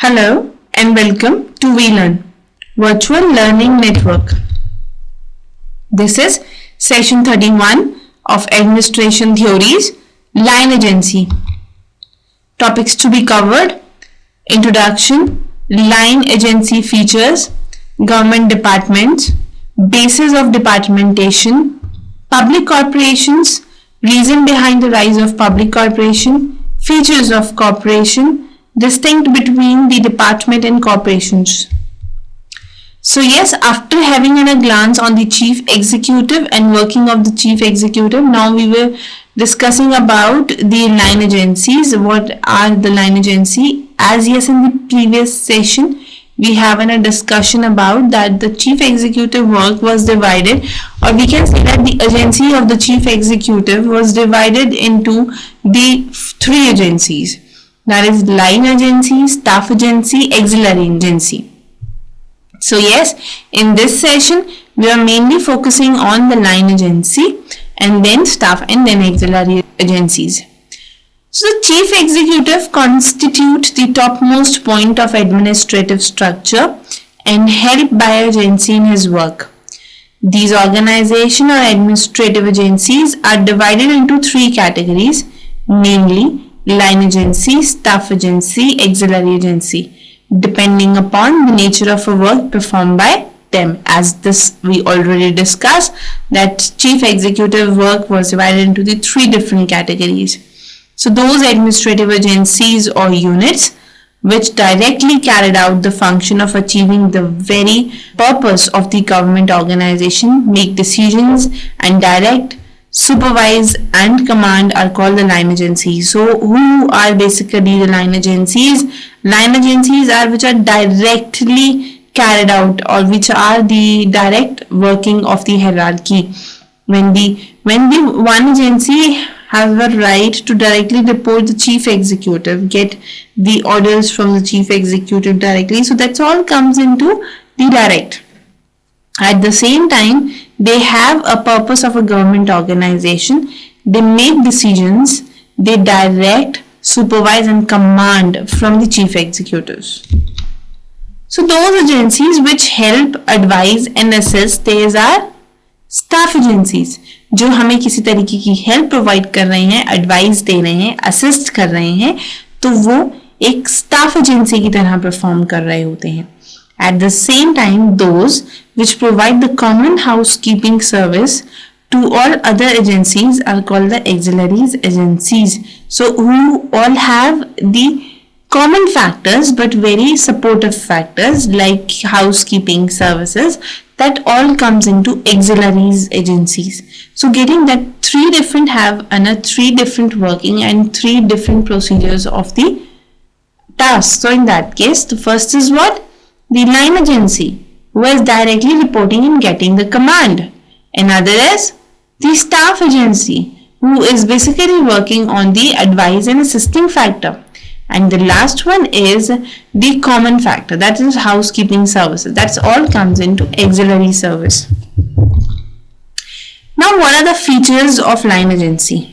Hello and welcome to WeLearn Virtual Learning Network. This is session 31 of Administration Theories, Line Agency. Topics to be covered: Introduction, Line Agency features, Government departments, Basis of departmentation, Public corporations, Reason behind the rise of public corporation, Features of corporation, distinct between the department and corporations. So yes, after having a glance on the chief executive and working of the chief executive, now we were discussing about the line agencies. What are the line agency? As yes, in the previous session we have a discussion about that the chief executive work was divided, or we can say that the agency of the chief executive was divided into the three agencies. That is line agency, staff agency, auxiliary agency. So yes, in this session we are mainly focusing on the line agency and then staff and then auxiliary agencies. So the chief executive constitutes the topmost point of administrative structure and helped by agency in his work. These organization or administrative agencies are divided into three categories, namely line agency, staff agency, auxiliary agency, depending upon the nature of a work performed by them. As this we already discussed, that chief executive work was divided into the three different categories. So those administrative agencies or units which directly carried out the function of achieving the very purpose of the government organization, make decisions and direct, supervise and command are called the line agencies. So who are basically the line agencies? Line agencies are which are directly carried out or which are the direct working of the hierarchy. When the one agency has the right to directly report the chief executive, get the orders from the chief executive directly, so that's all comes into the direct. At the same time, they have a purpose of a government organization. They make decisions, they direct, supervise and command from the chief executives. So those agencies which help, advise and assist, these are staff agencies, जो हमें किसी तरीके की help provide कर रहे हैं, advice दे रहे हैं, असिस्ट कर रहे हैं, तो वो एक स्टाफ एजेंसी की तरह परफॉर्म कर रहे होते हैं. At the same time, those which provide the common housekeeping service to all other agencies are called the auxiliaries agencies. So who all have the common factors but very supportive factors like housekeeping services, that all comes into auxiliaries agencies. So getting that three different working and three different procedures of the task. So in that case, the first is what? The line agency, who is directly reporting and getting the command. Another is the staff agency, who is basically working on the advice and assisting factor. And the last one is the common factor, that is housekeeping services. That's all comes into auxiliary service. Now what are the features of line agency?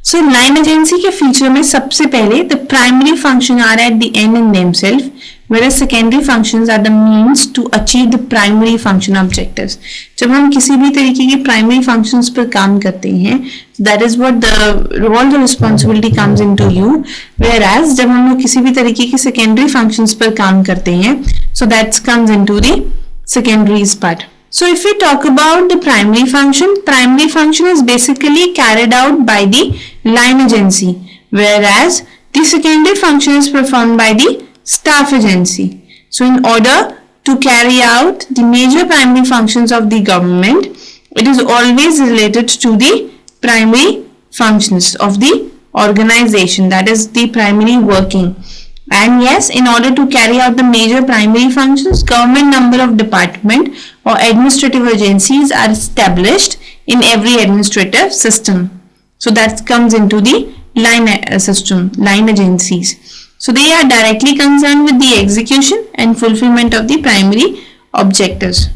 So line agency के feature में सबसे पहले the primary function are at the end in themselves, whereas secondary functions are the means to achieve the primary function objectives. जब हम किसी भी तरीके के primary functions पर काम करते हैं, that is what all the responsibility comes into you. Whereas जब हम लोग किसी भी तरीके के secondary functions पर काम करते हैं, so that comes into the secondaries part. So if we talk about the primary function is basically carried out by the line agency, whereas the secondary function is performed by the staff agency. So in order to carry out the major primary functions of the government, it is always related to the primary functions of the organization, that is the primary working. And yes, in order to carry out the major primary functions, government number of department or administrative agencies are established in every administrative system. So that comes into the line agencies. So they are directly concerned with the execution and fulfillment of the primary objectives.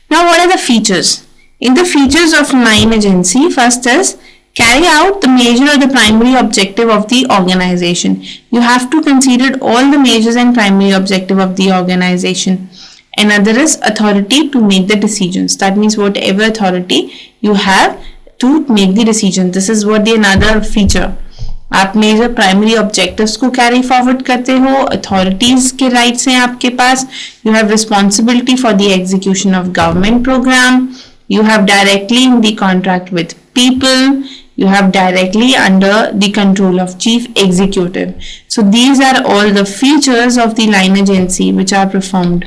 Now what are the features? In the features of line agency, first is Carry out the major or the primary objective of the organization. You have to consider all the majors and primary objective of the organization. Another is authority to make the decisions. That means whatever authority you have to make the decision. This is what the another feature. आप major primary objectives को carry forward करते हो, authorities के rights हैं आपके पास, you have responsibility for the execution of government programme, you have directly in the contract with people, you have directly under the control of chief executive. So these are all the features of the line agency which are performed.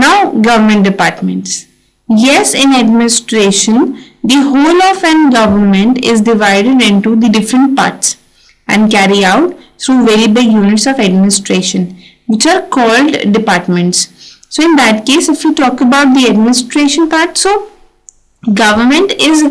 Now government departments. Yes, in administration, the whole of an government is divided into the different parts and carry out through very big units of administration which are called departments. So in that case, if we talk about the administration part, so government is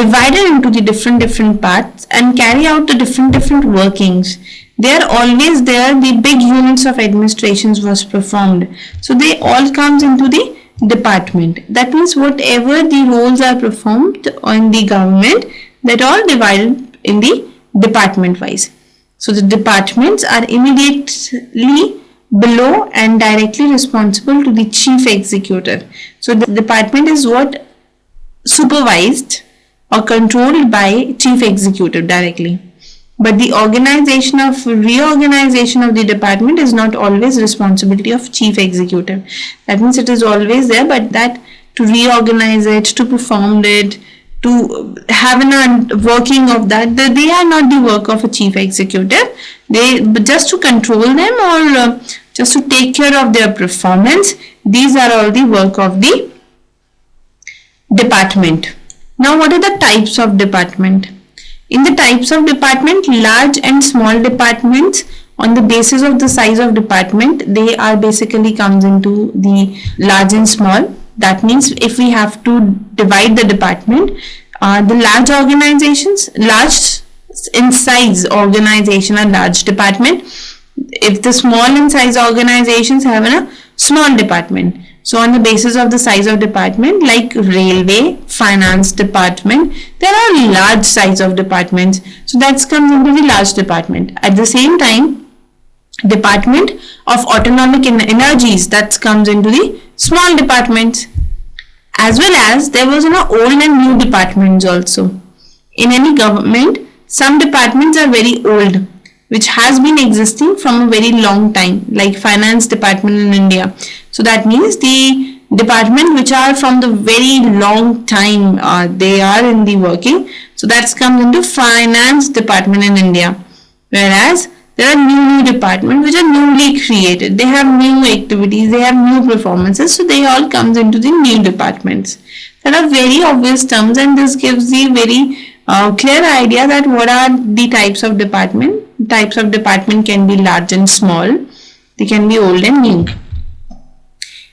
divided into the different parts and carry out the different workings. They are always there, the big units of administrations was performed. So they all comes into the department. That means whatever the roles are performed in the government, that all divided in the department wise. So the departments are immediately below and directly responsible to the chief executive. So the department is what supervised or controlled by chief executive directly. But the reorganization of the department is not always responsibility of chief executive. That means it is always there, but that to reorganize it, to perform it, to have a working of that, they are not the work of a chief executive. But just to control them or just to take care of their performance, these are all the work of the department. Now what are the types of department? In the types of department, large and small departments, on the basis of the size of department, they are basically comes into the large and small. That means if we have to divide the department, the large organizations, large in size organization are large department. If the small in size organizations have a small department. So on the basis of the size of department, like railway, finance department, there are large size of departments. So that comes into the large department. At the same time, department of autonomic energies, that comes into the small departments. As well as there was old and new departments also. In any government, some departments are very old, which has been existing from a very long time, like finance department in India. So that means the department which are from the very long time, they are in the working. So that comes into finance department in India. Whereas there are new departments which are newly created. They have new activities, they have new performances. So they all comes into the new departments. There are very obvious terms, and this gives the very clear idea that what are the types of department. Types of department can be large and small. They can be old and new.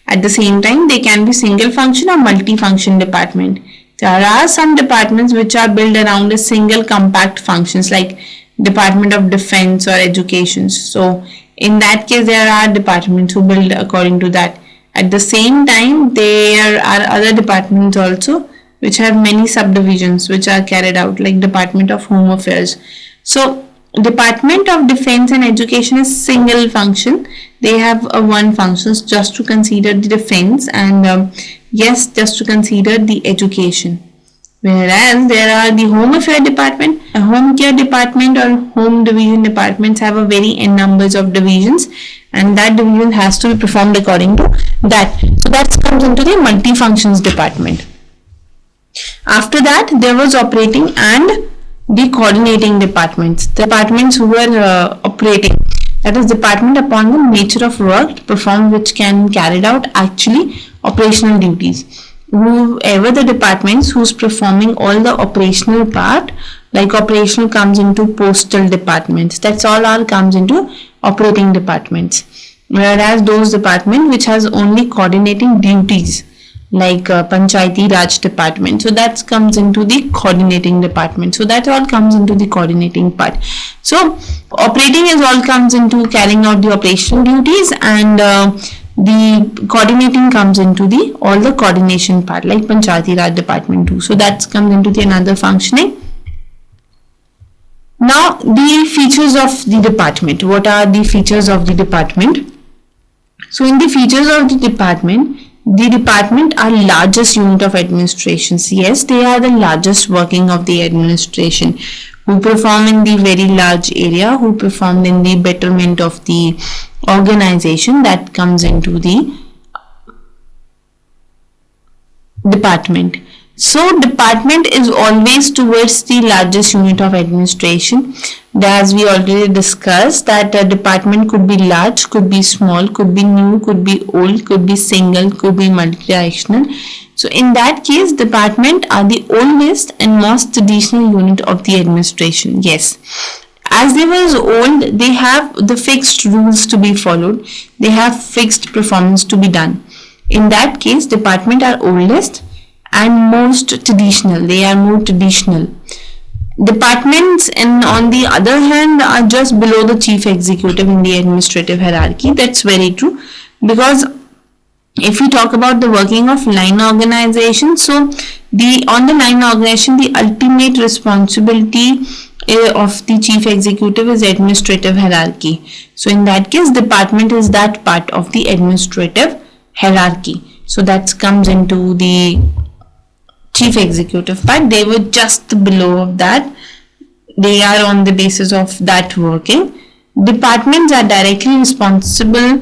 At the same time, they can be single function or multi-function department. There are some departments which are built around a single compact functions, like Department of Defense or Education. So in that case, there are departments who build according to that. At the same time, there are other departments also which have many subdivisions which are carried out, like Department of Home Affairs. So Department of Defense and Education is single function. They have one function just to consider the defense and yes, just to consider the education. Whereas there are the Home Affairs Department, a Home Care Department or Home Division departments have a very n numbers of divisions, and that division has to be performed according to that. So that comes into the multi-functions department. After that, there was operating and the coordinating departments. The departments who were operating, that is department upon the nature of work performed which can carried out actually operational duties. Whoever the departments who's performing all the operational part, like operational comes into postal departments, that's all comes into operating departments. Whereas those departments which has only coordinating duties, like Panchayati Raj department, so that comes into the coordinating department. So that all comes into the coordinating part. So operating is all comes into carrying out the operational duties, and the coordinating comes into the all the coordination part, like Panchayati Raj department too. So that comes into the another functioning. Now the features of the department. What are the features of the department? So in the features of the department are largest unit of administrations. Yes, they are the largest working of the administration, who perform in the very large area, who perform in the betterment of the organization. That comes into the department. So department is always towards the largest unit of administration. As we already discussed, that a department could be large, could be small, could be new, could be old, could be single, could be multi-directional. So in that case, department are the oldest and most traditional unit of the administration. Yes, as they were old, they have the fixed rules to be followed. They have fixed performance to be done. In that case, department are oldest and most traditional. They are more traditional. Departments, and on the other hand, are just below the chief executive in the administrative hierarchy. That's very true, because if we talk about the working of line organization, so on the line organization, the ultimate responsibility of the chief executive is administrative hierarchy. So in that case, department is that part of the administrative hierarchy. So that comes into the chief executive part. They were just below of that. They are on the basis of that working. Departments are directly responsible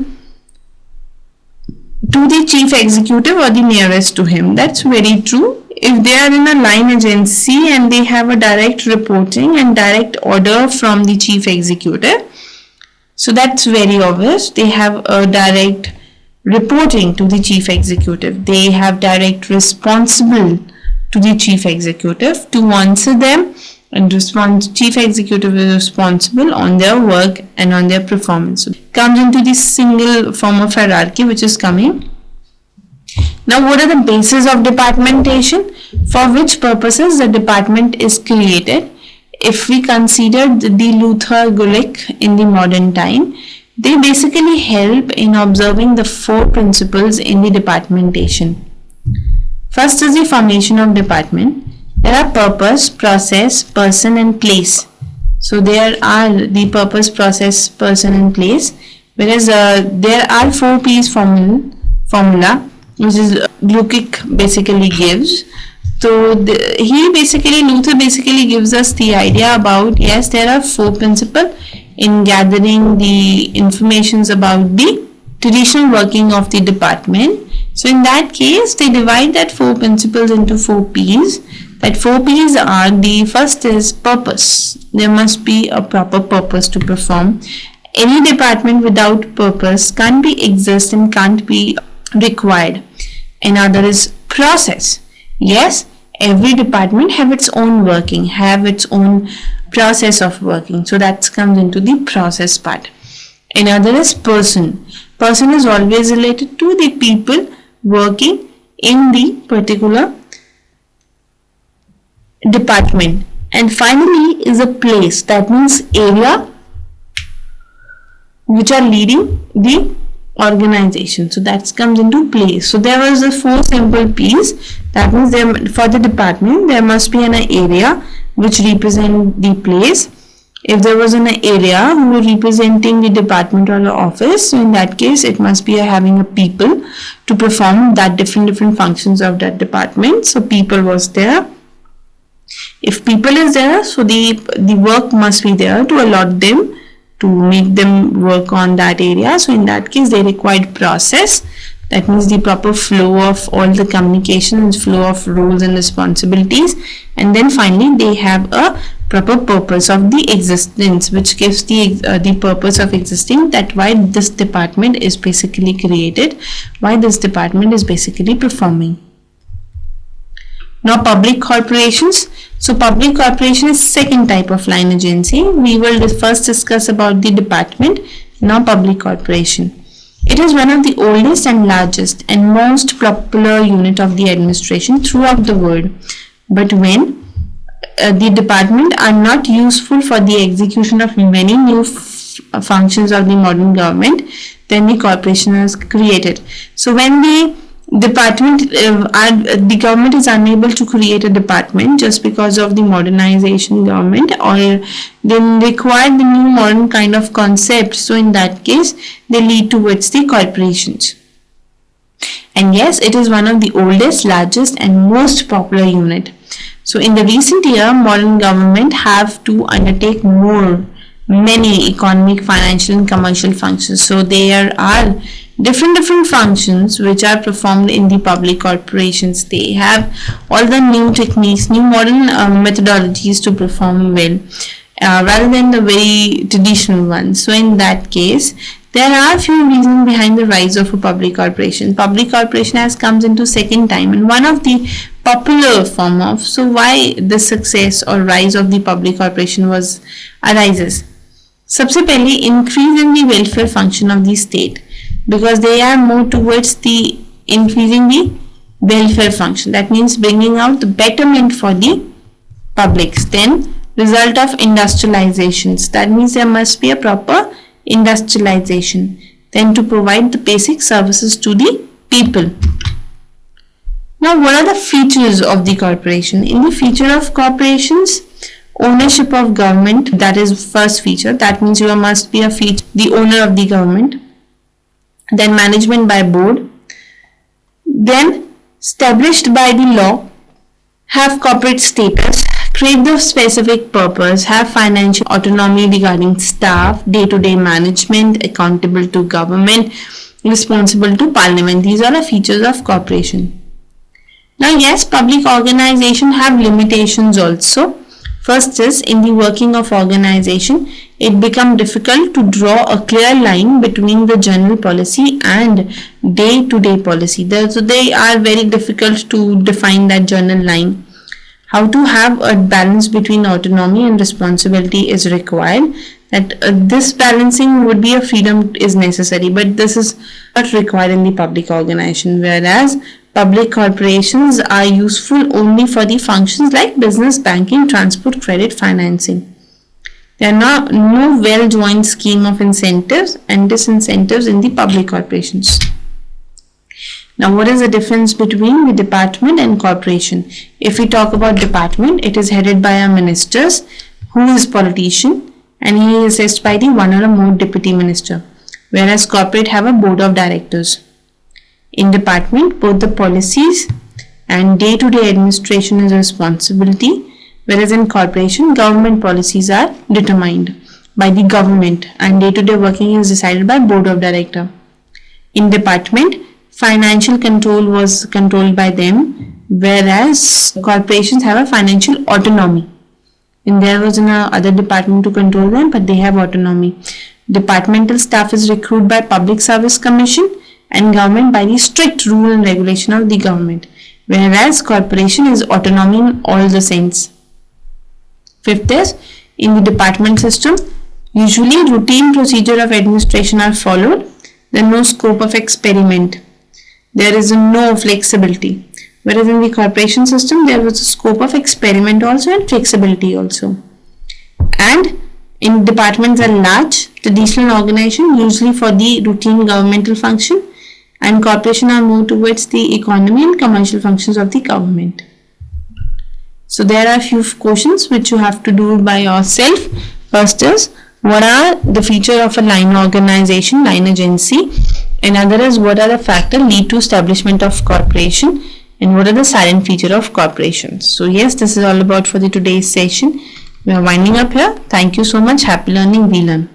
to the chief executive or the nearest to him. That's very true. If they are in a line agency and they have a direct reporting and direct order from the chief executive, so that's very obvious. They have a direct reporting to the chief executive. They have direct responsible to the chief executive to answer them, and chief executive is responsible on their work and on their performance. So it comes into this single form of hierarchy which is coming. Now what are the bases of departmentation? For which purposes the department is created? If we consider the Luther Gulick in the modern time, they basically help in observing the 4 principles in the departmentation. First is the formation of department. There are purpose, process, person and place. So there are the purpose, process, person and place. Whereas there are 4 P's formula which is Gulick basically gives. So Luther basically gives us the idea about, yes, there are 4 principles in gathering the informations about the traditional working of the department. So in that case, they divide that 4 principles into 4 P's. That 4 P's are, the first is purpose. There must be a proper purpose to perform. Any department without purpose can't be exist and can't be required. Another is process. Yes, every department have its own working, have its own process of working. So that comes into the process part. Another is person. Person is always related to the people working in the particular department. And finally is a place. That means area which are leading the organization. So that comes into place. So there was the 4 simple P's. That means for the department there must be an area which represent the place. If there was an area who were representing the department or the office, so in that case it must be having a people to perform that different functions of that department. So people was there. If people is there, so the work must be there to allot them, to make them work on that area. So in that case they required process. That means the proper flow of all the communications, flow of roles and responsibilities. And then finally they have a proper purpose of the existence, which gives the purpose of existing, that why this department is basically created, why this department is basically performing. Now public corporations. So public corporation is second type of line agency. We will first discuss about the department. Now public corporation. It is one of the oldest and largest and most popular unit of the administration throughout the world. But when the department are not useful for the execution of many new functions of the modern government, then the corporation is created. So when the the government is unable to create a department just because of the modernization government, or they require the new modern kind of concept, so in that case they lead towards the corporations. And yes, it is one of the oldest, largest and most popular unit. So in the recent year, modern government have to undertake many economic, financial and commercial functions. So there are different functions which are performed in the public corporations. They have all the new techniques, new modern methodologies to perform well, rather than the very traditional ones. So in that case, there are a few reasons behind the rise of a public corporation. Public corporation has comes into second time, and one of the popular form of, so why the success or rise of the public corporation arises. सबसे पहले increase in the welfare function of the state, because they are more towards the increasing the welfare function. That means bringing out the betterment for the publics. Then result of industrializations. That means there must be a proper industrialization. Then to provide the basic services to the people. Now what are the features of the corporation? In the feature of corporations, ownership of government, that is first feature. That means you must be the owner of the government. Then management by board. Then established by the law, have corporate status, create the specific purpose, have financial autonomy regarding staff, day-to-day management, accountable to government, responsible to parliament. These are the features of corporation. Now yes, public organization have limitations also. First is, in the working of organization, it becomes difficult to draw a clear line between the general policy and day-to-day policy. So they are very difficult to define that general line. How to have a balance between autonomy and responsibility is required. That this balancing would be a freedom is necessary, but this is not required in the public organization, whereas public corporations are useful only for the functions like business, banking, transport, credit, financing. There are no well-joined scheme of incentives and disincentives in the public corporations. Now what is the difference between the department and corporation? If we talk about department, it is headed by a minister who is politician, and he is assessed by the one or more deputy minister, whereas corporate have a board of directors. In department, both the policies and day-to-day administration is a responsibility, whereas in corporation, government policies are determined by the government and day-to-day working is decided by board of director. In department, financial control was controlled by them, whereas corporations have a financial autonomy. And there was another department to control them, but they have autonomy. Departmental staff is recruited by Public Service Commission and government by the strict rule and regulation of the government, whereas corporation is autonomy in all the sense. Fifth is, in the department system, usually routine procedure of administration are followed. There is no scope of experiment. There is no flexibility. Whereas in the corporation system, there was a scope of experiment also and flexibility also. And in departments are large, traditional organization, usually for the routine governmental function, and corporation are more towards the economy and commercial functions of the government. So there are a few questions which you have to do by yourself. First is, what are the feature of a line organization, line agency? Another is, what are the factors lead to establishment of corporation? And what are the silent feature of corporations? So yes, this is all about for the today's session. We are winding up here. Thank you so much. Happy learning. We learn.